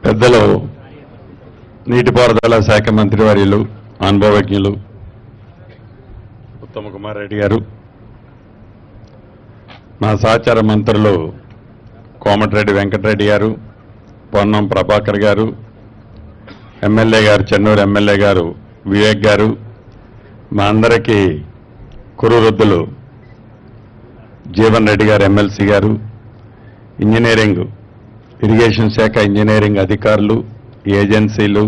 పెద్దలు నీటిపారుదల శాఖ మంత్రివర్యులు అనుభవజ్ఞులు ఉత్తమ్ కుమార్ రెడ్డి గారు, మా సహచార మంత్రులు కోమటిరెడ్డి వెంకటరెడ్డి గారు, పొన్నం ప్రభాకర్ గారు, ఎమ్మెల్యే గారు చెన్నూరు ఎమ్మెల్యే గారు వివేక్ గారు, మా అందరికీ కురువృద్ధులు జీవన్ రెడ్డి గారు ఎమ్మెల్సీ గారు, ఇంజనీరింగ్ ఇరిగేషన్ శాఖ ఇంజనీరింగ్ అధికారులు, ఏజెన్సీలు,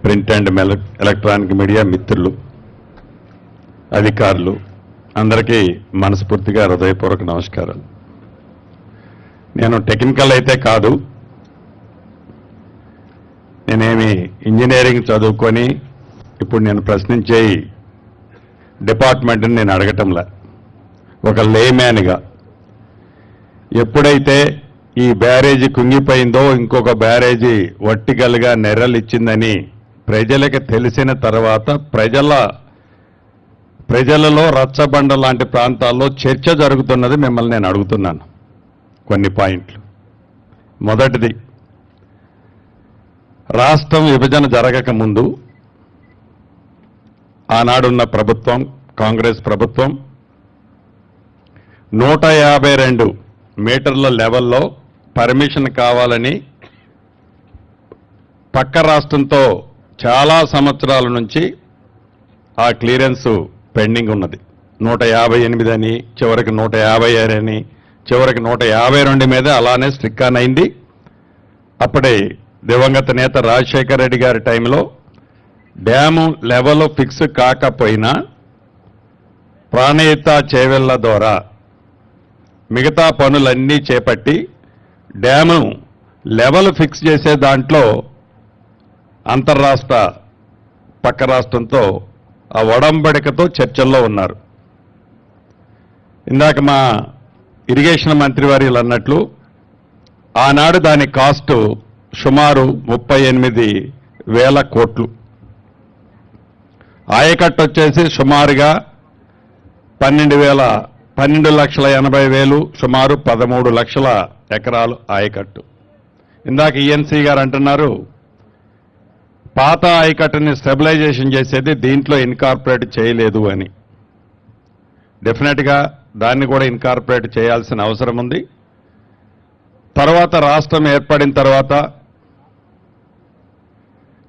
ప్రింట్ అండ్ ఎలక్ట్రానిక్ మీడియా మిత్రులు, అధికారులు అందరికీ మనస్ఫూర్తిగా హృదయపూర్వక నమస్కారాలు. నేను టెక్నికల్ అయితే కాదు, నేనేమి ఇంజనీరింగ్ చదువుకొని ఇప్పుడు నేను ప్రశ్నించే డిపార్ట్మెంట్ని నేను అడగటంలా, ఒక లేమ్యాన్గా ఎప్పుడైతే ఈ బ్యారేజీ కుంగిపోయిందో, ఇంకొక బ్యారేజీ వర్టికల్గా నెర్రలిచ్చిందని ప్రజలకు తెలిసిన తర్వాత ప్రజలలో రచ్చబండ లాంటి ప్రాంతాల్లో చర్చ జరుగుతున్నది. మిమ్మల్ని నేను అడుగుతున్నాను కొన్ని పాయింట్లు. మొదటిది, రాష్ట్రం విభజన జరగక ముందు ఆనాడున్న ప్రభుత్వం, కాంగ్రెస్ ప్రభుత్వం 152 మీటర్ల లెవెల్లో పర్మిషన్ కావాలని పక్క రాష్ట్రంతో చాలా సంవత్సరాల నుంచి ఆ క్లియరెన్స్ పెండింగ్ ఉన్నది. 158 అని, చివరికి 156 అని, చివరికి 152 మీద అలానే స్ట్రిక్ ఆన్ అయింది. అప్పుడే దివంగత నేత రాజశేఖర రెడ్డి గారి టైంలో డ్యాము లెవెల్ ఫిక్స్ కాకపోయినా ప్రాణహిత చేవెళ్ల ద్వారా మిగతా పనులన్నీ చేపట్టి డ్యాము లెవెల్ ఫిక్స్ చేసే దాంట్లో అంతర్రాష్ట్ర పక్క రాష్ట్రంతో ఆ ఒడంబడికతో చర్చల్లో ఉన్నారు. ఇందాక మా ఇరిగేషన్ మంత్రివర్యులు అన్నట్లు ఆనాడు దాని కాస్టు సుమారు 38,000 కోట్లు. ఆయకట్టు వచ్చేసి సుమారుగా 12,80,000, సుమారు 13 లక్షల ఎకరాలు ఆయకట్టు. ఇందాక ఈఎన్సీ గారు అంటున్నారు పాత ఆయకట్టుని స్టెబిలైజేషన్ చేసేది దీంట్లో ఇన్కార్పొరేట్ చేయలేదు అని. డెఫినెట్గా దాన్ని కూడా ఇన్కార్పొరేట్ చేయాల్సిన అవసరం ఉంది. తర్వాత రాష్ట్రం ఏర్పడిన తర్వాత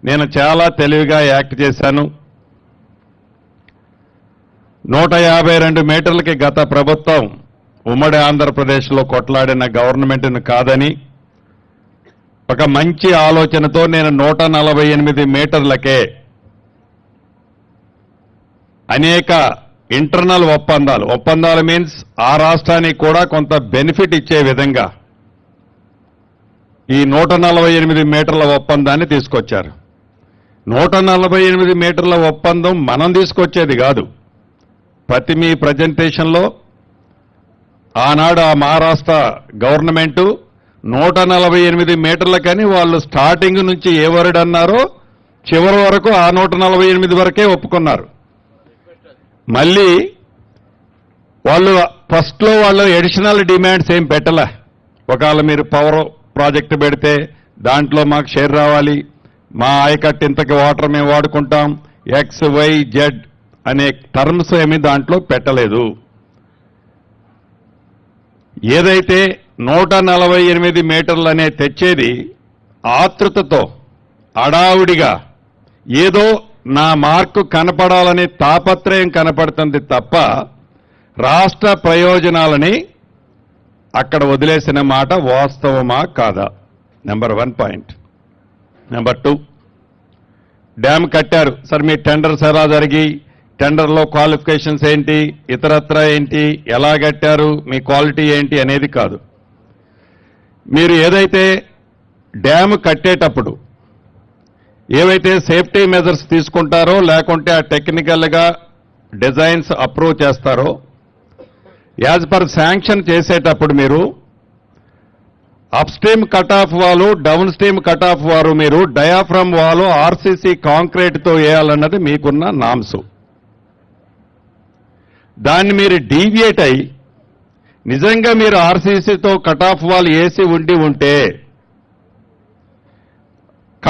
నేను చాలా తెలివిగా యాక్ట్ చేశాను. 152 మీటర్లకి గత ప్రభుత్వం ఉమ్మడి ఆంధ్రప్రదేశ్లో కొట్లాడిన గవర్నమెంట్ను కాదని ఒక మంచి ఆలోచనతో నేను 148 మీటర్లకే అనేక ఇంటర్నల్ ఒప్పందాలు మీన్స్ ఆ రాష్ట్రానికి కూడా కొంత బెనిఫిట్ ఇచ్చే విధంగా ఈ 148 మీటర్ల ఒప్పందాన్ని తీసుకొచ్చారు. 148 మీటర్ల ఒప్పందం మనం తీసుకొచ్చేది కాదు. ప్రతి మీ ప్రజెంటేషన్లో ఆనాడు ఆ మహారాష్ట్ర గవర్నమెంటు 148 మీటర్లకని వాళ్ళు స్టార్టింగ్ నుంచి ఏ వర్డ్ అన్నారో చివరి వరకు ఆ 148 వరకే ఒప్పుకున్నారు. మళ్ళీ వాళ్ళు ఫస్ట్లో వాళ్ళు అడిషనల్ డిమాండ్స్ ఏం పెట్టలే. ఒకవేళ మీరు పవర్ ప్రాజెక్టు పెడితే దాంట్లో మాకు షేర్ రావాలి, మా ఆయకట్టు ఇంతకి వాటర్ మేము వాడుకుంటాం, XYZ అనే టర్మ్స్ ఏమీ దాంట్లో పెట్టలేదు. ఏదైతే 148 మీటర్లు అనే తెచ్చేది ఆతృతతో అడావుడిగా ఏదో నా మార్కు కనపడాలనే తాపత్రయం కనపడుతుంది తప్ప రాష్ట్ర ప్రయోజనాలని అక్కడ వదిలేసిన మాట వాస్తవమా కాదా? Number 1 point. నెంబర్ 2, డ్యామ్ కట్టారు సార్, మీ టెండర్స్ ఎలా జరిగి, టెండర్లో క్వాలిఫికేషన్స్ ఏంటి, ఇతరత్ర ఏంటి, ఎలా కట్టారు, మీ క్వాలిటీ ఏంటి అనేది కాదు. మీరు ఏదైతే డ్యామ్ కట్టేటప్పుడు ఏవైతే సేఫ్టీ మెజర్స్ తీసుకుంటారో లేకుంటే ఆ టెక్నికల్గా డిజైన్స్ అప్రూవ్ చేస్తారో యాజ్ పర్ శాంక్షన్ చేసేటప్పుడు మీరు అప్ స్ట్రీమ్ కట్ ఆఫ్ వాలు, డౌన్ స్ట్రీమ్ కట్ ఆఫ్ వారు మీరు డయాఫ్రమ్ వాలు ఆర్సీసీ కాంక్రీట్తో వేయాలన్నది మీకున్న నామ్స్. దాన్ని మీరు డీవియేట్ అయి నిజంగా మీరు ఆర్సీసీతో కట్ ఆఫ్ వాల్ వేసి ఉంటే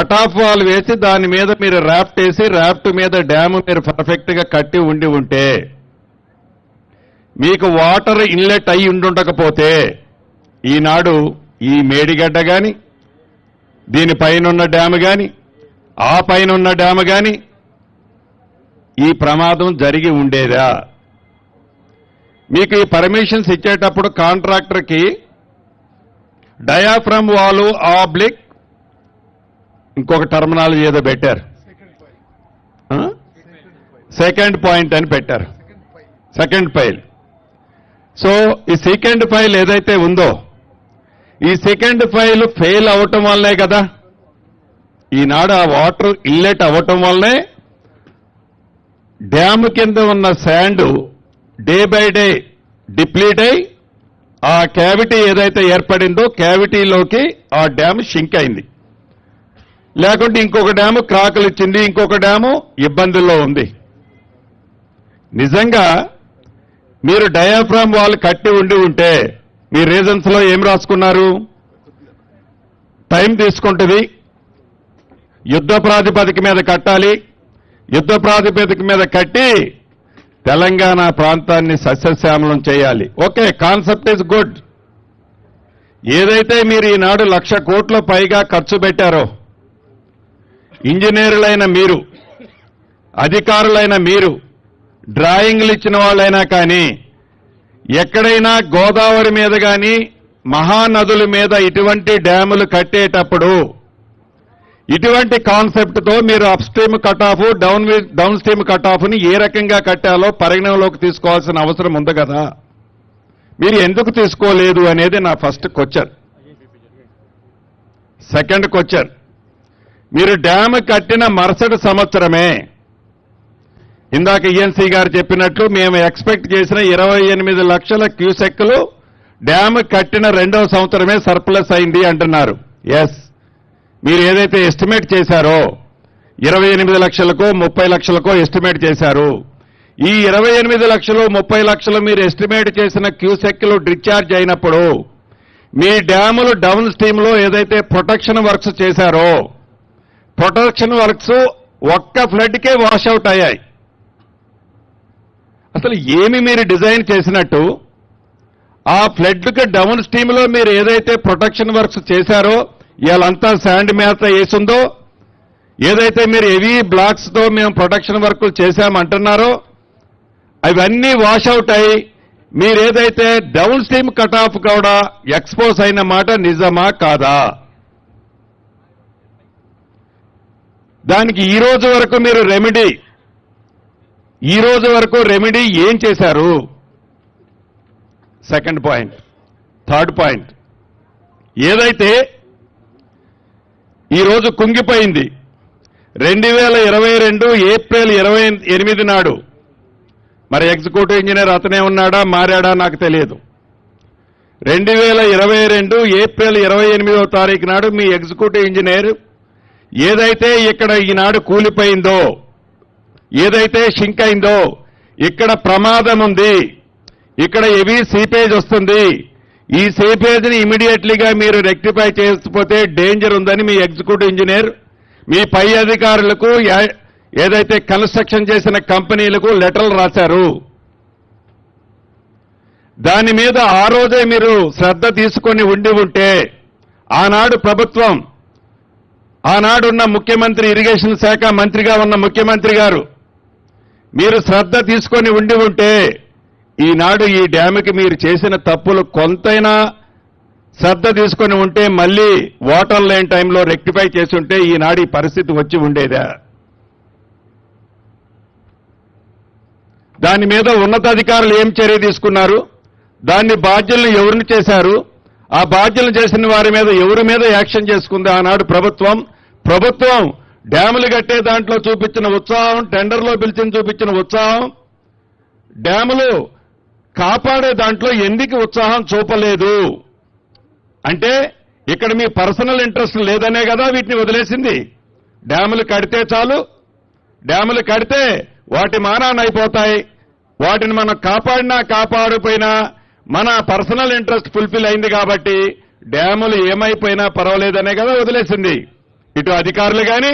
కట్ ఆఫ్ వాల్ వేసి దాని మీద మీరు ర్యాఫ్ట్ వేసి ర్యాఫ్ట్ మీద డ్యామ్ మీరు పర్ఫెక్ట్ గా కట్టి ఉంటే మీకు వాటర్ ఇన్లెట్ అయి ఉండుండకపోతే ఈనాడు ఈ మేడిగడ్డ గాని దీనిపైనున్న డ్యామ్ గాని ఆ పైనున్న డ్యామ్ గాని ఈ ప్రమాదం జరిగి ఉండేదా? మీకు ఈ పర్మిషన్స్ ఇచ్చేటప్పుడు కాంట్రాక్టర్కి డయాఫ్రమ్ వాలు ఆబ్లిక్ ఇంకొక టర్మినాలజీ ఏదో పెట్టారు, సెకండ్ పాయింట్ అని పెట్టారు, సెకండ్ పైల్. సో ఈ సెకండ్ పైల్ ఏదైతే ఉందో ఈ సెకండ్ పైల్ ఫెయిల్ అవటం వల్లే కదా ఈనాడు ఆ వాటర్ ఇన్లెట్ అవ్వటం వల్లే డ్యామ్ కింద ఉన్న sand day by day deplete అయి ఆ క్యావిటీ ఏదైతే ఏర్పడిందో క్యావిటీలోకి ఆ డ్యామ్ షింక్ అయింది. లేకుంటే ఇంకొక డ్యాము క్రాకులు ఇచ్చింది, ఇంకొక డ్యాము ఇబ్బందుల్లో ఉంది. నిజంగా మీరు డయాఫ్రామ్ వాల్ కట్టి ఉంటే మీ రీజన్స్ లో ఏం రాసుకున్నారు? టైం తీసుకుంటుంది, యుద్ధ ప్రాతిపదిక మీద కట్టాలి, యుద్ధ ప్రాతిపదిక మీద కట్టి తెలంగాణ ప్రాంతాన్ని సస్యశ్యామలం చేయాలి. Okay, concept is good. ఏదైతే మీరు ఈనాడు 1,00,000 కోట్ల పైగా ఖర్చు పెట్టారో, ఇంజనీర్లైన మీరు, అధికారులైన మీరు, డ్రాయింగ్లు ఇచ్చిన వాళ్ళైనా కానీ ఎక్కడైనా గోదావరి మీద కానీ మహానదుల మీద ఇటువంటి డ్యాములు కట్టేటప్పుడు ఇటువంటి కాన్సెప్ట్తో మీరు upstream cut off downstream cut ఆఫ్ని ఏ రకంగా కట్టాలో పరిగణనలోకి తీసుకోవాల్సిన అవసరం ఉంది కదా. మీరు ఎందుకు తీసుకోలేదు అనేది నా ఫస్ట్ క్వశ్చన్. సెకండ్ క్వశ్చన్, మీరు డ్యామ్ కట్టిన మరుసటి సంవత్సరమే ఇందాక ఈఎన్సీ గారు చెప్పినట్లు మేము ఎక్స్పెక్ట్ చేసిన 28 లక్షల క్యూసెక్లు డ్యామ్ కట్టిన 2వ సంవత్సరమే సర్ప్లస్ అయింది అంటున్నారు. ఎస్, మీరు ఏదైతే ఎస్టిమేట్ చేశారో 28 లక్షలకో 30 లక్షలకో ఎస్టిమేట్ చేశారు. ఈ 28 లక్షలు 30 లక్షలు మీరు ఎస్టిమేట్ చేసిన క్యూసెక్లు డిశ్చార్జ్ అయినప్పుడు మీ డ్యాములు డౌన్ స్ట్రీమ్ లో ఏదైతే ప్రొటెక్షన్ వర్క్స్ చేశారో ప్రొటెక్షన్ వర్క్స్ ఒక్క ఫ్లడ్కే వాషౌట్ అయ్యాయి. అసలు ఏమి మీరు డిజైన్ చేసినట్టు ఆ ఫ్లడ్కి డౌన్ స్ట్రీమ్ లో మీరు ఏదైతే ప్రొటెక్షన్ వర్క్స్ చేశారో ఇవాళంతా శాండ్ మేత వేసిందో, ఏదైతే మీరు హెవీ బ్లాక్స్ తో మేము ప్రొటెక్షన్ వర్కులు చేశామంటున్నారో అవన్నీ వాషౌట్ అయి మీరేదైతే డౌన్ స్ట్రీమ్ కట్ ఆఫ్ కూడా ఎక్స్పోజ్ అయిన మాట నిజమా కాదా? దానికి ఈ రోజు వరకు మీరు రెమెడీ ఏం చేశారు? Second point. థర్డ్ పాయింట్, ఏదైతే ఈరోజు కుంగిపోయింది 2022 ఏప్రిల్ 28 నాడు, మరి ఎగ్జిక్యూటివ్ ఇంజనీర్ అతనే ఉన్నాడా మారాడా నాకు తెలియదు. 2022 ఏప్రిల్ 28వ తారీఖు నాడు మీ ఎగ్జిక్యూటివ్ ఇంజనీర్ ఏదైతే ఇక్కడ ఈనాడు కూలిపోయిందో, ఏదైతే షింక్ అయిందో, ఇక్కడ ప్రమాదం ఉంది, ఇక్కడ హెవీ సీపేజ్ వస్తుంది, ఈ సీపేజ్ని ఇమీడియట్లీగా మీరు రెక్టిఫై చేయకపోతే డేంజర్ ఉందని మీ ఎగ్జిక్యూటివ్ ఇంజనీర్ మీ పై అధికారులకు ఏదైతే కన్స్ట్రక్షన్ చేసిన కంపెనీలకు లెటర్లు రాశారు. దాని మీద ఆ రోజే మీరు శ్రద్ధ తీసుకొని ఉంటే ఆనాడు ప్రభుత్వం, ఆనాడున్న ముఖ్యమంత్రి, ఇరిగేషన్ శాఖ మంత్రిగా ఉన్న ముఖ్యమంత్రి గారు మీరు శ్రద్ధ తీసుకొని ఉంటే ఈనాడు ఈ డ్యామ్కి మీరు చేసిన తప్పులు కొంతైనా శ్రద్ధ తీసుకొని ఉంటే మళ్ళీ వాటర్ లేని టైంలో రెక్టిఫై చేసి ఉంటే ఈనాడు ఈ పరిస్థితి వచ్చి ఉండేదా? దాని మీద ఉన్నతాధికారులు ఏం చర్య తీసుకున్నారు? దాన్ని బాధ్యులను ఎవరిని చేశారు? ఆ బాధ్యులను చేసిన వారి మీద ఎవరి మీద యాక్షన్ చేసుకుంది ఆనాడు ప్రభుత్వం డ్యాములు కట్టే దాంట్లో చూపించిన ఉత్సాహం, టెండర్లో పిలిచిన చూపించిన ఉత్సాహం, డ్యాములు కాపాడే దాంట్లో ఎందుకు ఉత్సాహం చూపలేదు అంటే ఇక్కడ మీ పర్సనల్ ఇంట్రెస్ట్ లేదనే కదా వీటిని వదిలేసింది. డ్యాములు కడితే చాలు, డ్యాములు కడితే వాటి మానాన్ని అయిపోతాయి, వాటిని మనం కాపాడినా కాపాడిపోయినా మన పర్సనల్ ఇంట్రెస్ట్ ఫుల్ఫిల్ అయింది కాబట్టి డ్యాములు ఏమైపోయినా పర్వాలేదనే కదా వదిలేసింది. ఇటు అధికారులు కానీ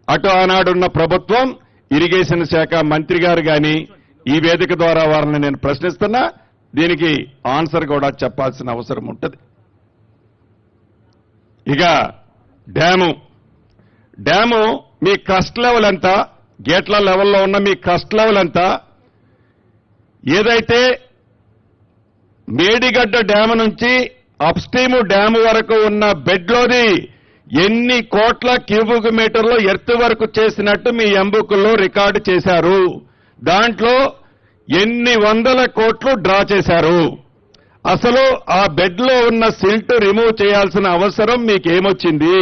అటు ఆనాడున్న ప్రభుత్వం ఇరిగేషన్ శాఖ మంత్రి గారు కానీ ఈ వేదిక ద్వారా వారిని నేను ప్రశ్నిస్తున్నా, దీనికి ఆన్సర్ కూడా చెప్పాల్సిన అవసరం ఉంటుంది. ఇక డ్యాము మీ క్రస్ట్ లెవెల్ ఎంత, గేట్ల లెవెల్లో ఉన్న మీ క్రస్ట్ లెవెల్ ఎంత, ఏదైతే మేడిగడ్డ డ్యాము నుంచి అప్స్ట్రీమ్ డ్యాము వరకు ఉన్న బెడ్లోది ఎన్ని కోట్ల క్యూబిక్ మీటర్లు ఎర్త్ వరకు చేసినట్టు మీ ఎంబుకుల్లో రికార్డు చేశారు. దాంట్లో ఎన్ని వందల కోట్లు డ్రా చేశారు. అసలు ఆ బెడ్లో ఉన్న సిల్ట్ రిమూవ్ చేయాల్సిన అవసరం మీకేమొచ్చింది?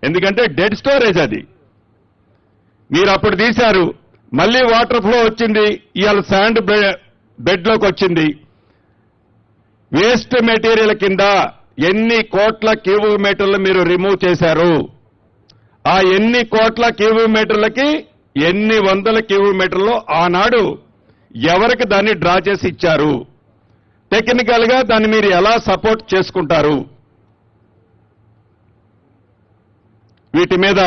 ఎందుకంటే డెడ్ స్టోరేజ్ అది. మీరు అప్పుడు తీశారు, మళ్ళీ వాటర్ ఫ్లో వచ్చింది, ఇవాళ శాండ్ బెడ్లోకి వచ్చింది. వేస్ట్ మెటీరియల్ కింద ఎన్ని కోట్ల క్యూబిక్ మీటర్లు మీరు రిమూవ్ చేశారు? ఆ ఎన్ని కోట్ల క్యూబిక్ మీటర్లకి ఎన్ని వందల క్యూబిక్ మీటర్లు ఆనాడు ఎవరికి దాన్ని డ్రా చేసి ఇచ్చారు? టెక్నికల్ గా దాన్ని మీరు ఎలా సపోర్ట్ చేసుకుంటారు? వీటి మీద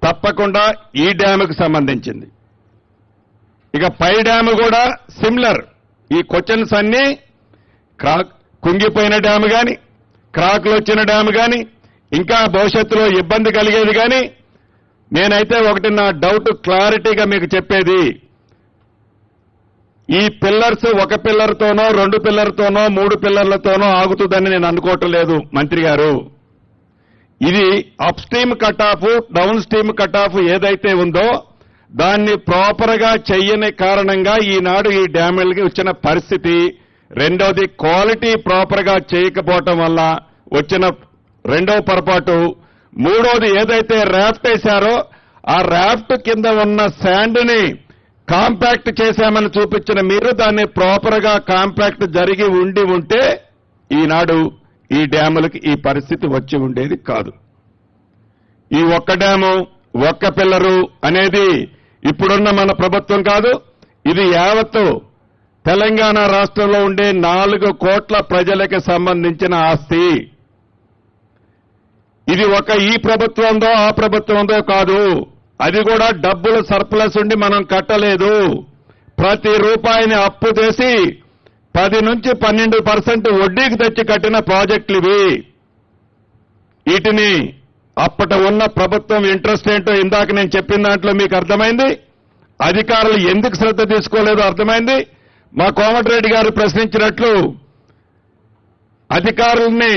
తప్పకుండా ఈ డ్యాముకు సంబంధించింది. ఇక పై డ్యాము కూడా సిమిలర్. ఈ క్వశ్చన్స్ అన్నీ కుంగిపోయిన డ్యాము కానీ, క్రాక్లు వచ్చిన డ్యాము కానీ, ఇంకా భవిష్యత్తులో ఇబ్బంది కలిగేది కానీ, నేనైతే ఒకటి నా డౌట్ క్లారిటీగా మీకు చెప్పేది, ఈ పిల్లర్స్ ఒక పిల్లర్తోనో 2 పిల్లర్తోనో 3 పిల్లర్లతోనో ఆగుతుందని నేను అనుకోవటం లేదు మంత్రి గారు. ఇది up stream cut off, downstream cut of ఏదైతే ఉందో దాన్ని ప్రాపర్ గా చెయ్యని కారణంగా ఈనాడు ఈ డ్యాములకి వచ్చిన పరిస్థితి. రెండోది క్వాలిటీ ప్రాపర్ గా చేయకపోవటం వల్ల వచ్చిన రెండవ పొరపాటు. మూడోది ఏదైతే రాఫ్ట్ వేశారో ఆ రాఫ్ట్ కింద ఉన్న శాండ్ ని కాంపాక్ట్ చేశామని చూపించిన మీరు దాన్ని ప్రాపర్ గా కాంపాక్ట్ జరిగి ఉంటే ఈనాడు ఈ డ్యాములకి ఈ పరిస్థితి వచ్చి ఉండేది కాదు. ఈ ఒక్క డ్యాము ఒక్క పిల్లరు అనేది ఇప్పుడున్న మన ప్రభుత్వం కాదు, ఇది యావత్తు తెలంగాణ రాష్ట్రంలో ఉండే 4 కోట్ల ప్రజలకు సంబంధించిన ఆస్తి. ఇది ఒక ఈ ప్రభుత్వందో ఆ ప్రభుత్వందో కాదు, అది కూడా డబ్బులు సర్ప్లస్ ఉండి మనం కట్టలేదు. ప్రతి రూపాయిని అప్పు చేసి 10 నుంచి 12% వడ్డీకి తెచ్చి కట్టిన ప్రాజెక్టులు ఇవి. వీటిని అప్పటి ఉన్న ప్రభుత్వం ఇంట్రెస్ట్ ఏంటో ఇందాక నేను చెప్పిన దాంట్లో మీకు అర్థమైంది. అధికారులు ఎందుకు శ్రద్ధ తీసుకోలేదో అర్థమైంది. మా కోమటిరెడ్డి గారు ప్రశ్నించినట్లు అధికారుల్ని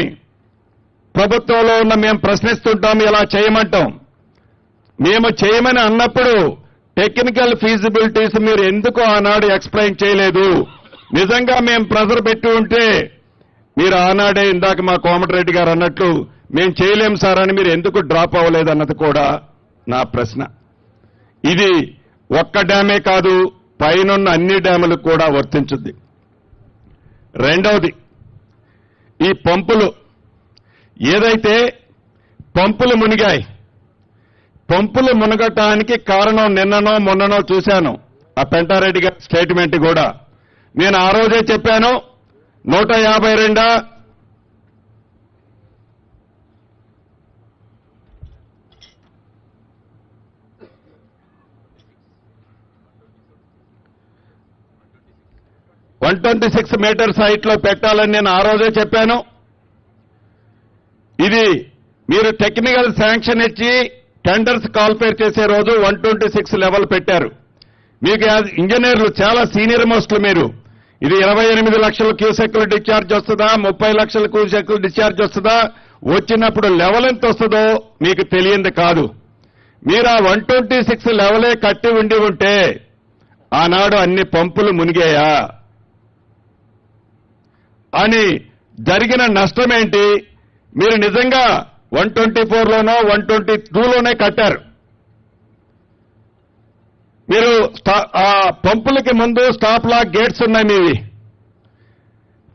ప్రభుత్వంలో ఉన్న మేము ప్రశ్నిస్తుంటాం, ఇలా చేయమంటాం. మేము చేయమని అన్నప్పుడు టెక్నికల్ ఫీజిబిలిటీస్ మీరు ఎందుకు ఆనాడు ఎక్స్ప్లెయిన్ చేయలేదు? నిజంగా మేము ప్రెజర్ పెట్టి ఉంటే మీరు ఆనాడే ఇందాక మా కోమటిరెడ్డి గారు అన్నట్లు మేము చేయలేం సార్ అని మీరు ఎందుకు డ్రాప్ అవ్వలేదన్నది కూడా నా ప్రశ్న. ఇది ఒక్క డ్యామే కాదు, పైనున్న అన్ని డ్యాములకు కూడా వర్తించుద్ది. రెండవది, ఈ పంపులు ఏదైతే పంపులు మునిగాయి, పంపులు మునగటానికి కారణం నిన్ననో మొన్ననో చూశాను ఆ పెంటారెడ్డి గారి స్టేట్మెంట్ కూడా. నేను ఆ రోజే చెప్పాను 152 126 మీటర్స్ హైట్ లో పెట్టాలని నేను ఆ రోజే చెప్పాను. ఇది మీరు టెక్నికల్ శాంక్షన్ ఇచ్చి టెండర్స్ కాల్ఫేర్ చేసే రోజు 126 లెవెల్ పెట్టారు. మీకు ఇంజనీర్లు చాలా సీనియర్ మోస్టులు మీరు. ఇది 28 లక్షల క్యూసెక్లు డిశ్చార్జ్ వస్తుందా, 30 లక్షల క్యూసెక్లు డిశ్చార్జ్ వస్తుందా, వచ్చినప్పుడు లెవెల్ ఎంత వస్తుందో మీకు తెలియంది కాదు. మీరు ఆ 126 లెవెలే కట్టి ఉంటే ఆనాడు అన్ని పంపులు మునిగాయా అని జరిగిన నష్టమేంటి? మీరు నిజంగా 124లోనో 122లోనే కట్టారు. మీరు ఆ పంపులకి ముందు స్టాప్ లాక్ గేట్స్ ఉన్నాయి మీవి.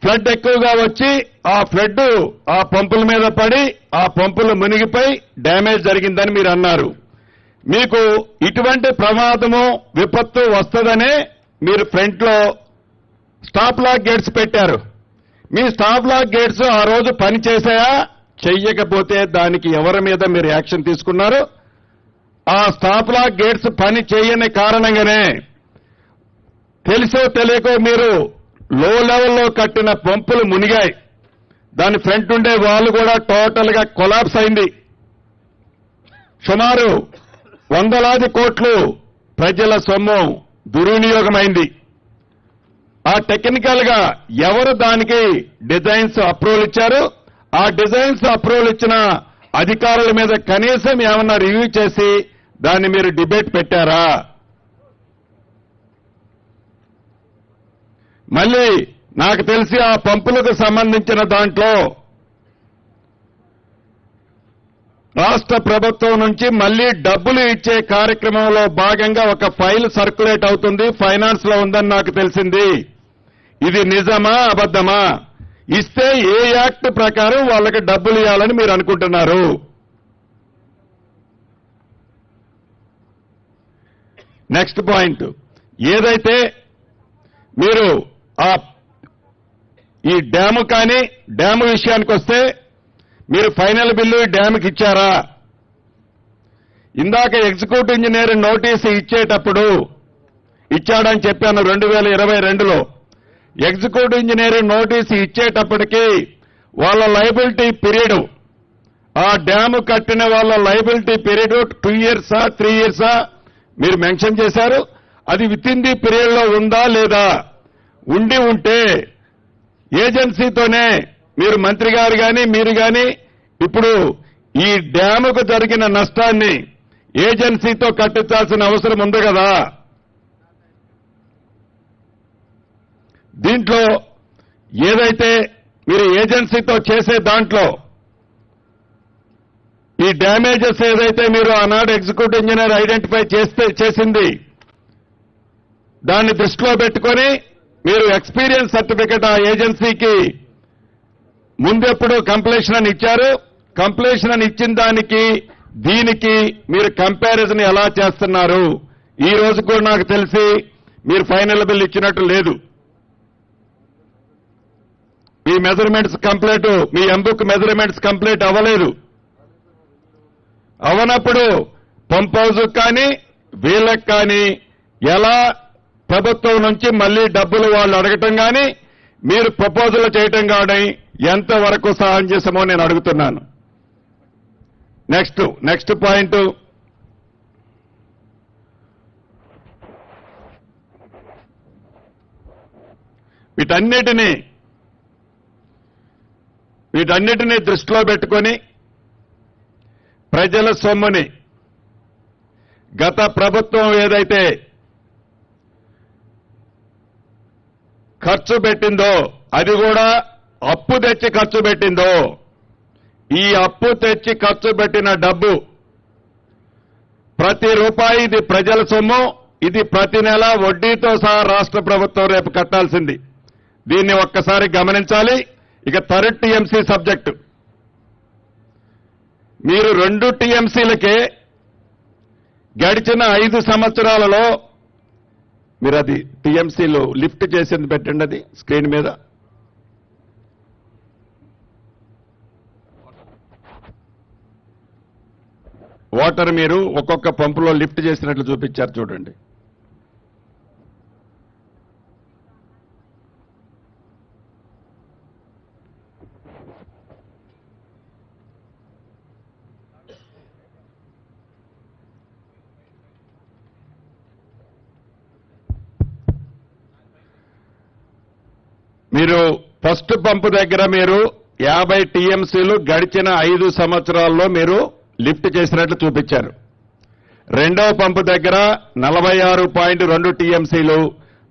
ఫ్లడ్ ఎక్కువగా వచ్చి ఆ ఫ్లడ్ ఆ పంపుల మీద పడి ఆ పంపులు మునిగిపోయి డ్యామేజ్ జరిగిందని మీరు అన్నారు. మీకు ఇటువంటి ప్రమాదము విపత్తు వస్తుందనే మీరు ఫ్రంట్ లో స్టాప్ లాక్ గేట్స్ పెట్టారు. మీ స్టాప్ లాక్ గేట్స్ ఆ రోజు పని చేశాయా చెయ్యకపోతే దానికి ఎవరి మీద మీరు యాక్షన్ తీసుకున్నారు? ఆ స్టాప్ లాక్ గేట్స్ పని చేయని కారణంగానే తెలుసో తెలియకో మీరు లో లెవెల్లో కట్టిన పంపులు మునిగాయి. దాని ఫ్రంట్ ఉండే వాళ్ళు కూడా టోటల్ గా కొలాప్స్ అయింది. సుమారు వందలాది కోట్లు ప్రజల సొమ్ము దుర్వినియోగమైంది. ఆ టెక్నికల్ గా ఎవరు దానికి డిజైన్స్ అప్రూవల్ ఇచ్చారు? ఆ డిజైన్స్ అప్రూవల్ ఇచ్చిన అధికారుల మీద కనీసం ఏమన్నా రివ్యూ చేసి దాన్ని మీరు డిబేట్ పెట్టారా? మళ్ళీ నాకు తెలిసి ఆ పంపులకు సంబంధించిన దాంట్లో రాష్ట్ర ప్రభుత్వం నుంచి మళ్లీ డబ్బులు ఇచ్చే కార్యక్రమంలో భాగంగా ఒక ఫైల్ సర్క్యులేట్ అవుతుంది, ఫైనాన్స్ లో ఉందని నాకు తెలిసింది. ఇది నిజమా అబద్ధమా? ఇస్తే ఏ యాక్ట్ ప్రకారం వాళ్ళకి డబ్బులు ఇవ్వాలని మీరు అనుకుంటున్నారు? నెక్స్ట్ పాయింట్, ఏదైతే మీరు ఈ డ్యాము కానీ డ్యాము విషయానికి వస్తే మీరు ఫైనల్ బిల్లు డ్యాముకి ఇచ్చారా? ఇందాక ఎగ్జిక్యూటివ్ ఇంజనీర్ నోటీసు ఇచ్చేటప్పుడు ఇచ్చాడని చెప్పాను 2022లో. ఎగ్జిక్యూటివ్ ఇంజనీర్ నోటీసు ఇచ్చేటప్పటికి వాళ్ళ లయబిలిటీ పీరియడ్, ఆ డ్యాము కట్టిన వాళ్ళ లయబిలిటీ పీరియడ్ 2 ఇయర్సా 3 ఇయర్సా మీరు మెన్షన్ చేశారు. అది విత్ ఇన్ ది పీరియడ్ లో ఉందా లేదా? ఉండి ఉంటే ఏజెన్సీతోనే మీరు మంత్రి గారు కానీ మీరు కానీ ఇప్పుడు ఈ డ్యాముకు జరిగిన నష్టాన్ని ఏజెన్సీతో కట్టించాల్సిన అవసరం ఉంది కదా. దీంట్లో ఏదైతే మీరు ఏజెన్సీతో చేసే దాంట్లో ఈ డ్యామేజెస్ ఏదైతే మీరు ఆనాడు ఎగ్జిక్యూటివ్ ఇంజనీర్ ఐడెంటిఫై చేసింది దాన్ని దృష్టిలో పెట్టుకొని మీరు ఎక్స్పీరియన్స్ సర్టిఫికెట్ ఆ ఏజెన్సీకి ముందెప్పుడు కంప్లీషన్ అని ఇచ్చారు. కంప్లీషన్ అని ఇచ్చిన దానికి దీనికి మీరు కంపారిజన్ ఎలా చేస్తున్నారు? ఈ రోజు కూడా నాకు తెలిసి మీరు ఫైనల్ బిల్ ఇచ్చినట్టు లేదు. మీ మెజర్మెంట్స్ కంప్లీట్, మీ ఎంబుక్ మెజర్మెంట్స్ కంప్లీట్ అవ్వలేదు. అవనప్పుడు పంప్ హౌస్ కానీ వీళ్ళకి కానీ ఎలా ప్రభుత్వం నుంచి మళ్లీ డబ్బులు వాళ్ళు అడగటం కానీ మీరు ప్రపోజల్ చేయటం కానీ ఎంతవరకు సమంజసమో నేను అడుగుతున్నాను. నెక్స్ట్ పాయింట్, వీటన్నిటినీ దృష్టిలో పెట్టుకొని ప్రజల సొమ్ముని గత ప్రభుత్వం ఏదైతే ఖర్చు పెట్టిందో అది కూడా అప్పు తెచ్చి ఖర్చు పెట్టిందో, ఈ అప్పు తెచ్చి ఖర్చు పెట్టిన డబ్బు ప్రతి రూపాయి ఇది ప్రజల సొమ్ము. ఇది ప్రతి నెల వడ్డీతో సహా రాష్ట్ర ప్రభుత్వం రేపు కట్టాల్సింది. దీన్ని ఒక్కసారి గమనించాలి. ఇక థర్డ్ టీఎంసీ సబ్జెక్టు, మీరు 2 టీఎంసీలకే గడిచిన 5 సంవత్సరాలలో మీరు అది టీఎంసీలో లిఫ్ట్ చేసింది పెట్టండి, అది స్క్రీన్ మీద. వాటర్ మీరు ఒక్కొక్క పంపులో లిఫ్ట్ చేసినట్లు చూపించారు చూడండి. మీరు ఫస్ట్ పంపు దగ్గర మీరు 50 టీఎంసీలు గడిచిన 5 సంవత్సరాల్లో మీరు లిఫ్ట్ చేసినట్లు చూపించారు. రెండో పంపు దగ్గర 46.2 టీఎంసీలు,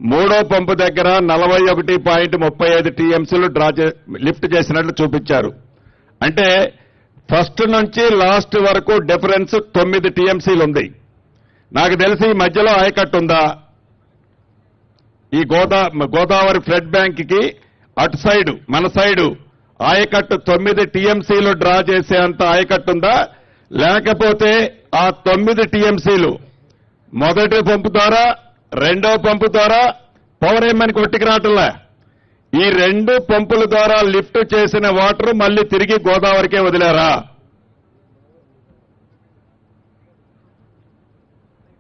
మూడో పంపు దగ్గర 41.35 టీఎంసీలు లిఫ్ట్ చేసినట్లు చూపించారు. అంటే ఫస్ట్ నుంచి లాస్ట్ వరకు డిఫరెన్స్ 9 టీఎంసీలు ఉంది. నాకు తెలిసి ఈ మధ్యలో ఆయకట్టు ఉందా? ఈ గోదావరి ఫ్లడ్ బ్యాంక్ కి అటు సైడు మన సైడు ఆయకట్టు 9 టీఎంసీలు డ్రా చేసేంత ఆయకట్టు ఉందా? లేకపోతే ఆ 9 టీఎంసీలు మొదటి పంపు ద్వారా రెండో పంపు ద్వారా పవర్ ఏమని కొట్టుకు రావట్లే, ఈ 2 పంపుల ద్వారా లిఫ్ట్ చేసిన వాటర్ మళ్ళీ తిరిగి గోదావరికే వదిలారా?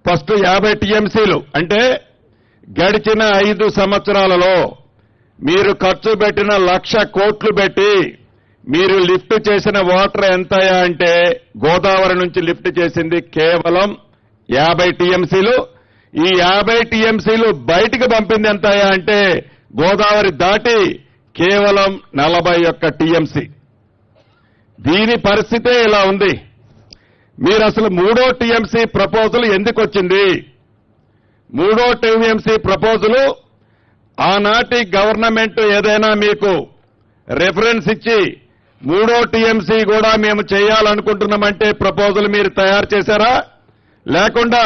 ఫస్ట్ 50 టీఎంసీలు అంటే గడిచిన 5 సంవత్సరాలలో మీరు ఖర్చు పెట్టిన 1,00,000 కోట్లు పెట్టి మీరు లిఫ్ట్ చేసిన వాటర్ ఎంతయా అంటే గోదావరి నుంచి లిఫ్ట్ చేసింది కేవలం 50 టీఎంసీలు. ఈ 50 టీఎంసీలు బయటికి పంపింది ఎంతయా అంటే గోదావరి దాటి కేవలం 41 టీఎంసీ. దీని పరిస్థితే ఇలా ఉంది. మీరు అసలు 3వ టీఎంసీ ప్రపోజల్ ఎందుకు వచ్చింది? 3వ టీఎంసీ ప్రపోజల్ ఆనాటి గవర్నమెంట్ ఏదైనా మీకు రెఫరెన్స్ ఇచ్చి 3వ టీఎంసీ కూడా మేము చేయాలనుకుంటున్నామంటే ప్రపోజల్ మీరు తయారు చేశారా? లేకుండా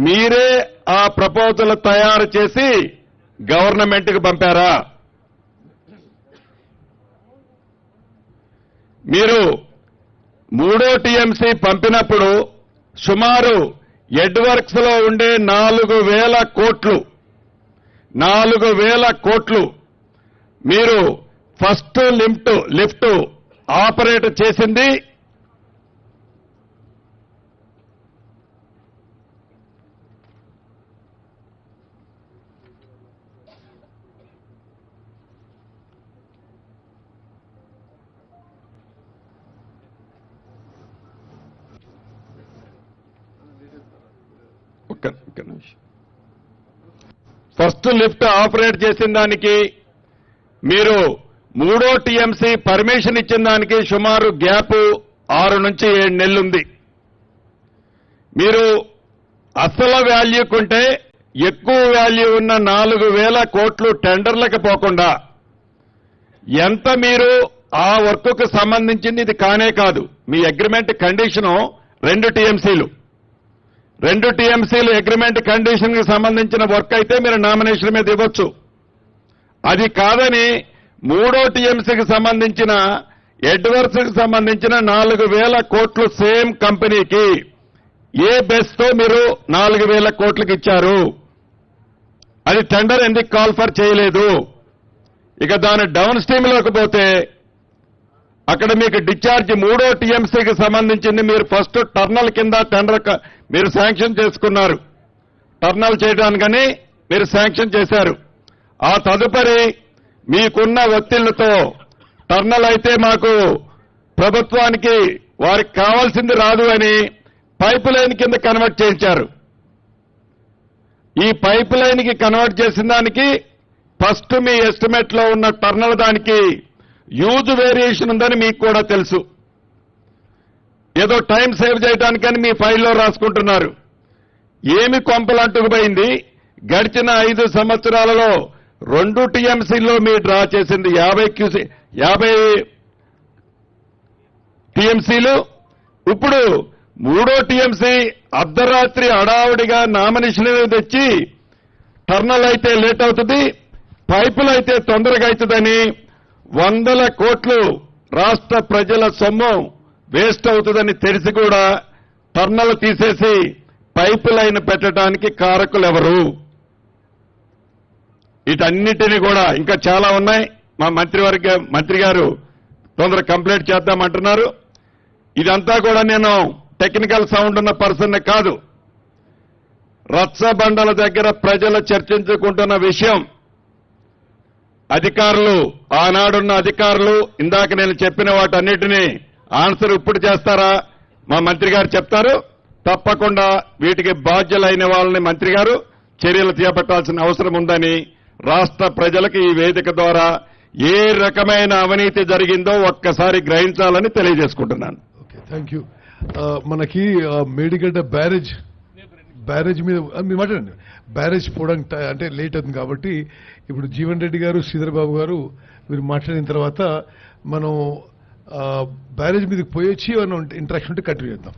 మీరే ఆ ప్రపోజల్ తయారు చేసి గవర్నమెంట్కి పంపారా? మీరు 3వ టీఎంసీ పంపినప్పుడు సుమారు ఎడ్వర్క్స్ లో ఉండే 4,000 కోట్లు మీరు ఫస్ట్ లిఫ్ట్ ఆపరేట్ చేసింది ఒక్క నిమిషం. ఫస్ట్ లిఫ్ట్ ఆపరేట్ చేసిన దానికి మీరు 3వ టీఎంసీ పర్మిషన్ ఇచ్చిన దానికి సుమారు గ్యాప్ 6 నుంచి 7 నెలలుంది. మీరు అసలు వాల్యూ కొంటే ఎక్కువ వాల్యూ ఉన్న 4,000 కోట్లు టెండర్లకు పోకుండా ఎంత మీరు ఆ వర్క్కు సంబంధించింది ఇది కానే కాదు. మీ అగ్రిమెంట్ కండిషను 2 టీఎంసీలు. 2 టీఎంసీలు అగ్రిమెంట్ కండిషన్ కి సంబంధించిన వర్క్ అయితే మీరు నామినేషన్ మీద ఇవ్వచ్చు. అది కాదని 3వ టీఎంసీకి సంబంధించిన ఎడ్వర్క్స్ కి సంబంధించిన 4,000 కోట్లు సేమ్ కంపెనీకి ఏ బేస్ తో మీరు 4,000 కోట్లకి ఇచ్చారు? అది టెండర్ ఎందుకు కాల్ ఫర్ చేయలేదు? ఇక దాని డౌన్ స్ట్రీమ్ లోకి పోతే అక్కడ మీకు డిశ్చార్జ్ 3వ టీఎంసీకి సంబంధించింది మీరు ఫస్ట్ టర్నల్ కింద టెండర్ మీరు శాంక్షన్ చేసుకున్నారు. టర్నల్ చేయడానికని మీరు శాంక్షన్ చేశారు. ఆ తదుపరి మీకున్న ఒత్తిళ్లతో టర్నల్ అయితే మాకు ప్రభుత్వానికి వారికి కావాల్సింది రాదు అని పైప్ లైన్ కింద కన్వర్ట్ చేయించారు. ఈ పైప్ లైన్ కి కన్వర్ట్ చేసిన దానికి ఫస్ట్ మీ ఎస్టిమేట్ లో ఉన్న టర్నల్ దానికి హ్యూజ్ వేరియేషన్ ఉందని మీకు కూడా తెలుసు. ఏదో టైం సేవ్ చేయడానికని మీ ఫైల్లో రాసుకుంటున్నారు. ఏమి కొంపలంటుకుపోయింది? గడిచిన 5 సంవత్సరాలలో 2 టీఎంసీల్లో మీరు డ్రా చేసింది 50 టీఎంసీలు. ఇప్పుడు 3వ టీఎంసీ అర్ధరాత్రి హడావుడిగా నామినేషన్ తెచ్చి టర్నల్ అయితే లేట్ అవుతుంది, పైపులు అయితే తొందరగా అవుతుందని 100 కోట్లు రాష్ట్ర ప్రజల సొమ్ము వేస్ట్ అవుతుందని తెలిసి కూడా టర్నల్ తీసేసి పైప్ లైన్ పెట్టడానికి కారకులు ఎవరు? వీటన్నిటినీ కూడా ఇంకా చాలా ఉన్నాయి. మా మంత్రి గారు తొందర కంప్లీట్ చేద్దామంటున్నారు. ఇదంతా కూడా నేను టెక్నికల్ సౌండ్ ఉన్న పర్సన్ కాదు. రచ్చబండల దగ్గర ప్రజలు చర్చించుకుంటున్న విషయం. అధికారులు, ఆనాడున్న అధికారులు ఇందాక నేను చెప్పిన వాటన్నిటినీ ఆన్సర్ ఇప్పుడు చేస్తారా? మా మంత్రి గారు చెప్తారు. తప్పకుండా వీటికి బాధ్యులైన వాళ్ళని మంత్రి గారు చర్యలు చేపట్టాల్సిన అవసరం ఉందని రాష్ట్ర ప్రజలకు ఈ వేదిక ద్వారా ఏ రకమైన అవినీతి జరిగిందో ఒక్కసారి గ్రహించాలని తెలియజేసుకుంటున్నాను. Thank you. మనకి మేడిగడ్డ బ్యారేజ్ మీద మీరు మాట్లాడండి. బ్యారేజ్ పోవడానికి అంటే లేట్ అవుతుంది కాబట్టి ఇప్పుడు జీవన్ రెడ్డి గారు, శ్రీధర్ బాబు గారు మీరు మాట్లాడిన తర్వాత మనం బ్యారేజ్ మీదకి పోయొచ్చి ఇంటరాక్షన్ కంటిన్యూ చేద్దాం.